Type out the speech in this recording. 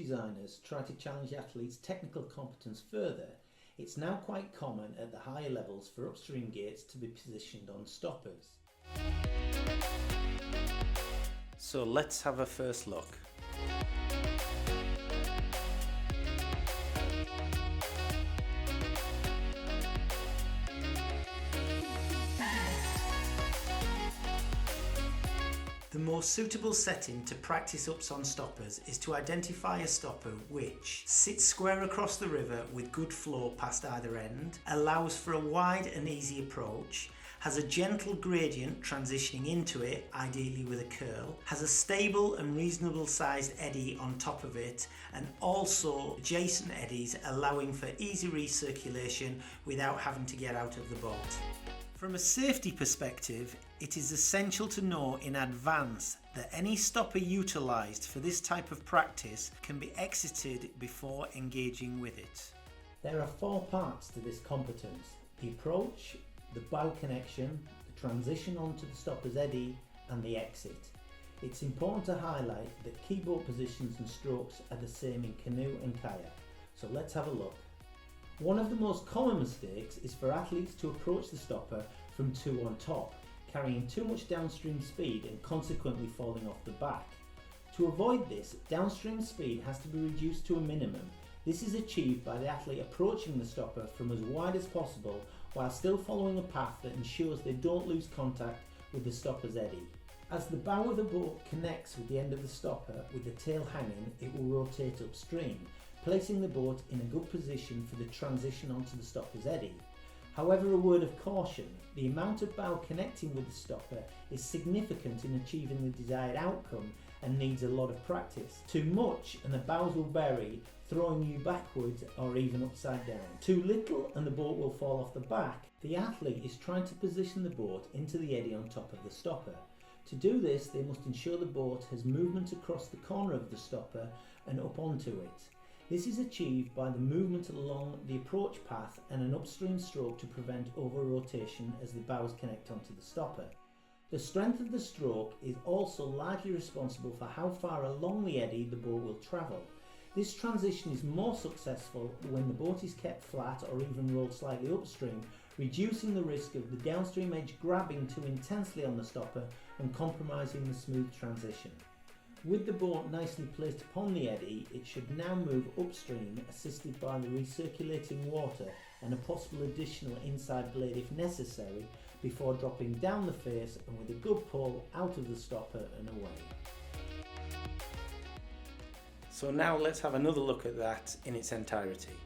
designers try to challenge athletes' technical competence further, it's now quite common at the higher levels for upstream gates to be positioned on stoppers. So let's have a first look. The most suitable setting to practice ups on stoppers is to identify a stopper which sits square across the river with good flow past either end, allows for a wide and easy approach, has a gentle gradient transitioning into it, ideally with a curl, has a stable and reasonable sized eddy on top of it, and also adjacent eddies allowing for easy recirculation without having to get out of the boat. From a safety perspective, it is essential to know in advance that any stopper utilised for this type of practice can be exited before engaging with it. There are 4 parts to this competence: the approach, the bow connection, the transition onto the stopper's eddy, and the exit. It's important to highlight that key boat positions and strokes are the same in canoe and kayak. So let's have a look. One of the most common mistakes is for athletes to approach the stopper from too on top, carrying too much downstream speed and consequently falling off the back. To avoid this, downstream speed has to be reduced to a minimum. This is achieved by the athlete approaching the stopper from as wide as possible while still following a path that ensures they don't lose contact with the stopper's eddy. As the bow of the boat connects with the end of the stopper with the tail hanging, it will rotate upstream, placing the boat in a good position for the transition onto the stopper's eddy. However, a word of caution: the amount of bow connecting with the stopper is significant in achieving the desired outcome and needs a lot of practice. Too much and the bows will bury, throwing you backwards or even upside down. Too little and the boat will fall off the back. The athlete is trying to position the boat into the eddy on top of the stopper. To do this, they must ensure the boat has movement across the corner of the stopper and up onto it. This is achieved by the movement along the approach path and an upstream stroke to prevent over-rotation as the bows connect onto the stopper. The strength of the stroke is also largely responsible for how far along the eddy the boat will travel. This transition is more successful when the boat is kept flat or even rolled slightly upstream, reducing the risk of the downstream edge grabbing too intensely on the stopper and compromising the smooth transition. With the boat nicely placed upon the eddy, it should now move upstream, assisted by the recirculating water and a possible additional inside blade if necessary, before dropping down the face and with a good pull out of the stopper and away. So now let's have another look at that in its entirety.